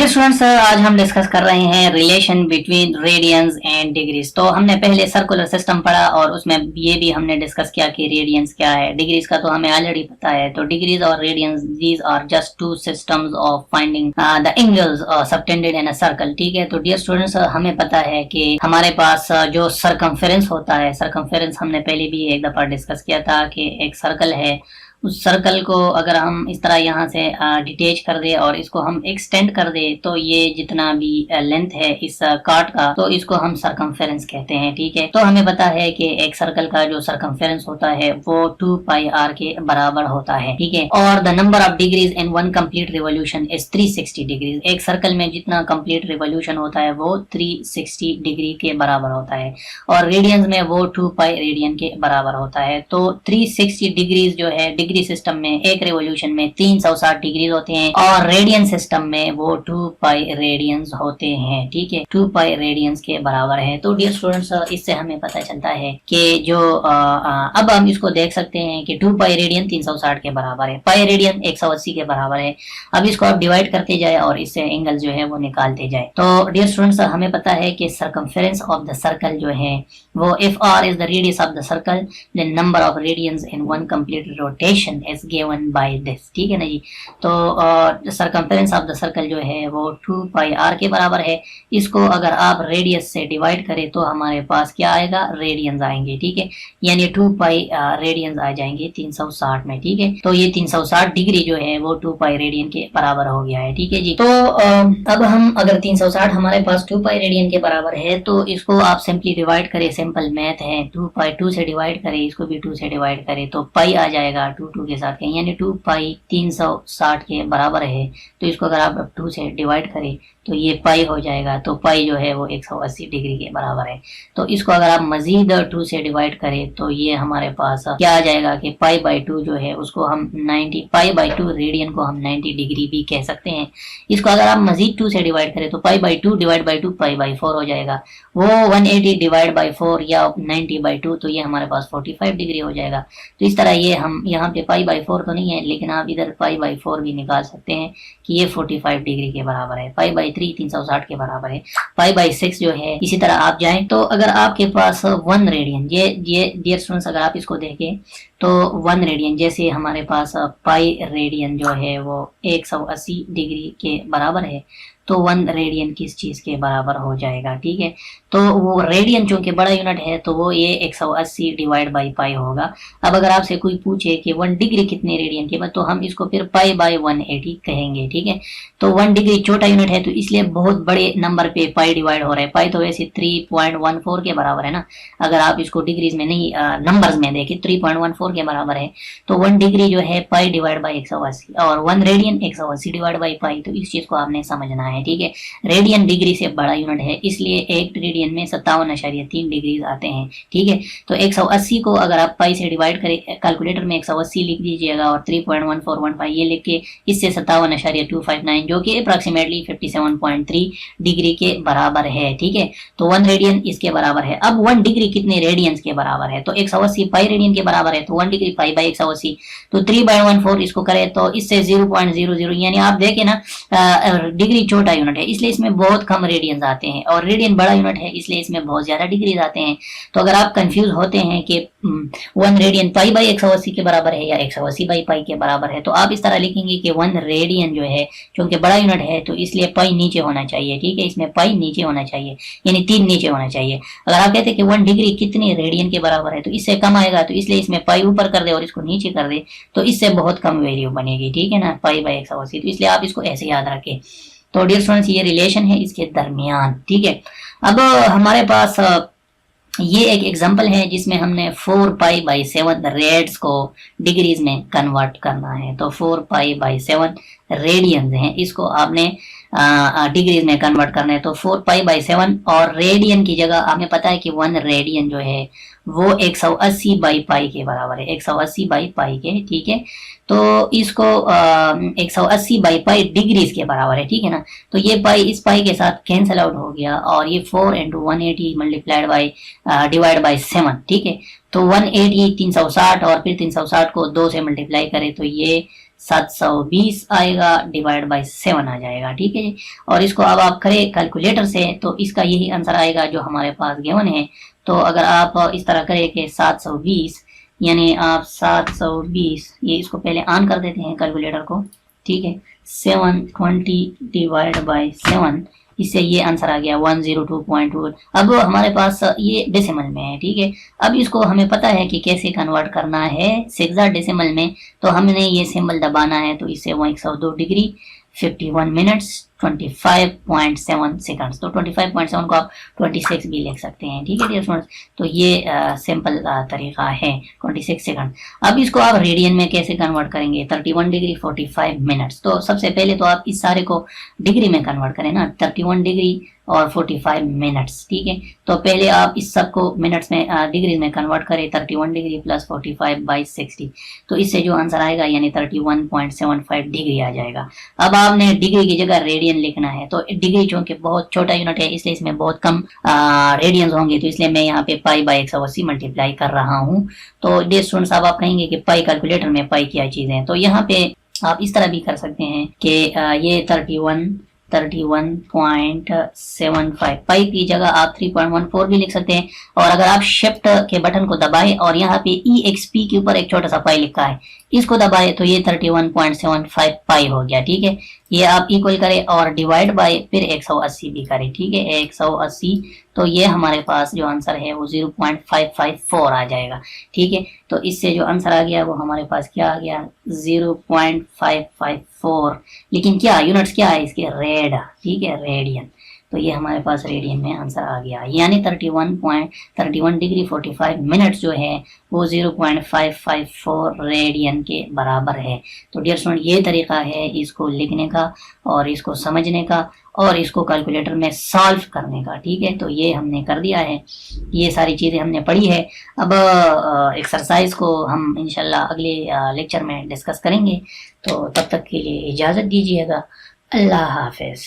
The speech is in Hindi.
डियर स्टूडेंट्स, आज हम डिस्कस कर रहे हैं relation between radians and degrees. तो हमने पहले सर्कुलर सिस्टम पढ़ा और उसमें ये भी हमने डिस्कस किया कि रेडियंस क्या है। डिग्रीज का तो हमें ऑलरेडी पता है। तो डिग्रीज और radians, these are just two systems of finding the angles subtended in a circle. ठीक है, तो डियर स्टूडेंट्स, हमें पता है कि हमारे पास जो सरकमफेरेंस होता है, सरकमफेरेंस हमने पहले भी एक दफा डिस्कस किया था कि एक सर्कल है, उस सर्कल को अगर हम इस तरह यहाँ से डिटेच कर दे और इसको हम एक्सटेंड कर दे तो ये जितना भी लेंथ है इस कार्ड का, तो इसको हम सरकमफेरेंस कहते हैं। ठीक है, तो हमें पता है कि एक सर्कल का जो सरकमफेरेंस होता है वो 2 पाई आर के बराबर होता है। ठीक है, और the number of degrees in one complete revolution is 360 degrees. एक सर्कल में जितना कंप्लीट रिवोल्यूशन होता है वो 360 डिग्री के बराबर होता है और रेडियंस में वो 2 पाई रेडियन के बराबर होता है। तो 360 डिग्रीज जो है डिग्री सिस्टम में, एक रिवोल्यूशन में 360 डिग्री होते हैं और रेडियन सिस्टम में वो 2 पाई रेडियंस होते हैं। ठीक है, 2 पाई रेडियंस के बराबर है। तो डियर स्टूडेंट्स, इससे हमें पता चलता है कि जो अब हम इसको देख सकते हैं कि 2 पाई रेडियन 360 के बराबर है, पाई रेडियन 180 के बराबर है। अब इसको आप डिवाइड करते जाए और इससे एंगल जो है वो निकालते जाए। तो डियर स्टूडेंट्स, हमें पता है कि सरकमफेरेंस ऑफ द सर्कल जो है वो, if r is the radius of the circle, then number of radians in one complete rotation is given by this। ठीक है ना जी। तो सरकमफेरेंस ऑफ द सर्कल जो है वो 2 पाई आर के बराबर है। इसको अगर आप रेडियस से डिवाइड करें तो हमारे पास क्या आएगा, रेडियंस आएंगे। ठीक है, यानी 2 पाई रेडियंस आ जाएंगे 360 में। ठीक है, तो ये 360 डिग्री जो है वो 2 पाई रेडियन के बराबर हो गया है। ठीक है जी। तो अब हम अगर 360 हमारे पास 2 पाई रेडियन के बराबर है तो इसको आप सिंपली डिवाइड करें, सिंपल मैथ है। 2 पाई 2 से डिवाइड करें, इसको भी 2 से डिवाइड करें तो पाई आ जाएगा 2 के साथ के, यानी 2 पाई 360 के बराबर है। तो इसको अगर आप 2 से डिवाइड करें तो ये पाई हो जाएगा। तो पाई जो है वो 180 डिग्री के बराबर है। तो इसको अगर आप मजीद 2 से डिवाइड करें तो ये हमारे पास क्या आ जाएगा कि पाई बाई 2 जो है उसको हम 90, पाई बाई 2 रेडियन को हम 90 डिग्री भी कह सकते हैं। इसको अगर आप मजीद 2 से डिवाइड करें तो pi by 2 divide by 2 pi by 4 हो जाएगा। वो 180 डिवाइड बाई 4 या 90 बाई 2, तो ये हमारे पास 45 डिग्री हो जाएगा। तो इस तरह ये हम यहाँ पे पाई बाई 4 तो नहीं है, लेकिन आप इधर पाई बाई 4 भी निकाल सकते हैं कि ये 45 डिग्री के बराबर है। पाई बाई 3 360 के बराबर है। पाई बाई 6 जो है इसी तरह आप जाएं तो अगर आपके पास 1 रेडियन, ये डियर स्टूडेंट्स अगर आप इसको देखें तो 1 रेडियन, जैसे हमारे पास पाई रेडियन जो है वो 180 डिग्री के बराबर है, तो 1 रेडियन किस चीज के बराबर हो जाएगा। ठीक है, तो वो रेडियन चूंकि बड़ा यूनिट है तो वो ये 180 डिवाइड बाई पाई होगा। अब अगर आपसे कोई पूछे कि 1 डिग्री कितने रेडियन के, तो हम इसको फिर पाई बाई 180 कहेंगे। ठीक है, तो 1 डिग्री छोटा यूनिट है तो इसलिए बहुत बड़े नंबर पे पाई डिवाइड हो रहा है। पाई तो वैसे 3.14 के बराबर है ना, अगर आप इसको डिग्रीज में नहीं नंबर्स में देखें 3.14 के बराबर है। तो 1 डिग्री जो है पाई डिवाइड बाई 180 और 1 रेडियन 180 डिवाइड बाई पाई। तो इस चीज को आपने समझना है। ठीक है, रेडियन डिग्री से बड़ा यूनिट है, इसलिए एक रेडियन में 57.3 डिग्री आते हैं। ठीक है, तो 180 को अगर आप पाई से डिवाइड करें, कैलकुलेटर में 180 लिख दीजिएगा और 3.1415 ये लिख के इससे 57.259 जो कि अप्रॉक्सीमेटली 57.3 डिग्री के बराबर है। ठीक है, तो 1 रेडियन इसके बराबर है। अब 1 डिग्री कितने रेडियंस के बराबर है, तो 180 पाई रेडियन के बराबर है, तो 1 डिग्री पाई बाई 180, तो 3/14 इसको करें तो इससे 0.00, यानी आप देखें ना डिग्री छोटा यूनिट है इसलिए इसमें बहुत कम रेडियंस आते हैं और रेडियन बड़ा यूनिट है इसलिए इसमें बहुत ज्यादा डिग्रीज आते हैं। तो अगर आप कंफ्यूज होते हैं कि 1 रेडियन पाई बाई 180 के बराबर है या 180 बाई पाई के बराबर है, तो आप इस तरह लिखेंगे कि 1 रेडियन जो है क्योंकि बड़ा यूनिट है तो इसलिए पाई नीचे होना चाहिए। ठीक है, इसमें पाई नीचे होना चाहिए, यानी 3 नीचे होना चाहिए। अगर आप कहते हैं कि 1 डिग्री कितनी रेडियन के बराबर है तो इससे कम आएगा, तो इसलिए इसमें पाई ऊपर कर दे और इसको नीचे कर दे तो इससे बहुत कम वैल्यू बनेगी। ठीक है ना, पाई बाई 180, तो इसलिए आप इसको ऐसे याद रखें। तो डियर स्टूडेंट्स, ये रिलेशन है इसके दरमियान। ठीक है, अब हमारे पास ये एक एग्जांपल है जिसमें हमने 4 पाई बाई 7 रेड्स को डिग्रीज में कन्वर्ट करना है। तो 4 पाई बाई 7 रेडियंस हैं, इसको आपने डिग्रीज में कन्वर्ट करना है। तो 4 पाई बाई 7 और रेडियन की जगह आपने पता है कि 1 रेडियन जो है वो 180 बाई पाई के बराबर है, 180 बाई पाई के। ठीक है, तो इसको 180 बाई पाई डिग्रीज के बराबर है। ठीक है ना, तो ये पाई इस पाई के साथ कैंसल आउट हो गया और ये 4 × 180 मल्टीप्लाइड बाई डिवाइड बाई 7। ठीक है, तो 180 360 और फिर 360 को 2 से मल्टीप्लाई करें तो ये 720 आएगा डिवाइड बाय 7 आ जाएगा, ठीक है जी। और इसको अब आप करें कैलकुलेटर से तो इसका यही आंसर आएगा जो हमारे पास गिवन है। तो अगर आप इस तरह करें कि 720 यानी आप 720, ये इसको पहले ऑन कर देते हैं कैलकुलेटर को, ठीक है। 720 डिवाइड बाय 7, इससे ये आंसर आ गया 102.2। अब हमारे पास ये डेसिमल में है, ठीक है। अब इसको हमें पता है कि कैसे कन्वर्ट करना है हेक्साडेसिमल में, तो हमने ये सिंबल दबाना है। तो इससे 102 डिग्री 51 मिनट्स 25.7 सेकंड्स, तो 25.7 को आप 26 भी लिख सकते हैं, ठीक है डियर स्टूडेंट्स। तो ये सिंपल तरीका है 26 सेकंड। अब इसको आप रेडियन में कैसे कन्वर्ट करेंगे, 31 डिग्री 45 मिनट्स। तो सबसे पहले तो आप इस सारे को डिग्री में कन्वर्ट करें ना, 31 डिग्री और 45 मिनट्स, ठीक है। तो पहले आप इस सब को मिनट्स में डिग्री में कन्वर्ट करें, 31 डिग्री प्लस 45 बाई 60, तो इससे जो आंसर आएगा यानी 31.75 डिग्री आ जाएगा। अब आपने डिग्री की जगह रेडियन लिखना है, तो डिग्री चूंकि बहुत छोटा यूनिट है इसलिए इसमें बहुत कम रेडियंस होंगे, तो इसलिए मैं यहाँ पे पाई बाई 180 मल्टीप्लाई कर रहा हूँ। तो डियर स्टूडेंट्स अब आप कहेंगे कि पाई कैलकुलेटर में पाई क्या चीज है, तो यहाँ पे आप इस तरह भी कर सकते हैं कि ये 31.75 पाई की जगह आप 3.14 भी लिख सकते हैं। और अगर आप शिफ्ट के बटन को दबाएं और यहाँ पे EXP के ऊपर एक छोटा सा पाई लिखा है, इसको दबाएं तो ये 31.75 पाई हो गया, ठीक है। ये आप इक्वल करें और डिवाइड बाय फिर 180 भी करें, ठीक है, 180। तो ये हमारे पास जो आंसर है वो 0.554 आ जाएगा, ठीक है। तो इससे जो आंसर आ गया वो हमारे पास क्या आ गया, 0.554। लेकिन क्या यूनिट्स क्या है इसके, रेड, ठीक है, रेडियन। तो ये हमारे पास रेडियन में आंसर आ गया, यानी 31 डिग्री 45 मिनट्स जो है वो 0.554 रेडियन के बराबर है। तो डियर स्टूडेंट ये तरीका है इसको लिखने का और इसको समझने का और इसको कैलकुलेटर में सॉल्व करने का, ठीक है। तो ये हमने कर दिया है, ये सारी चीज़ें हमने पढ़ी है। अब एक्सरसाइज को हम इंशाल्लाह अगले लेक्चर में डिस्कस करेंगे। तो तब तक के लिए इजाज़त दीजिएगा, अल्लाह हाफिज़।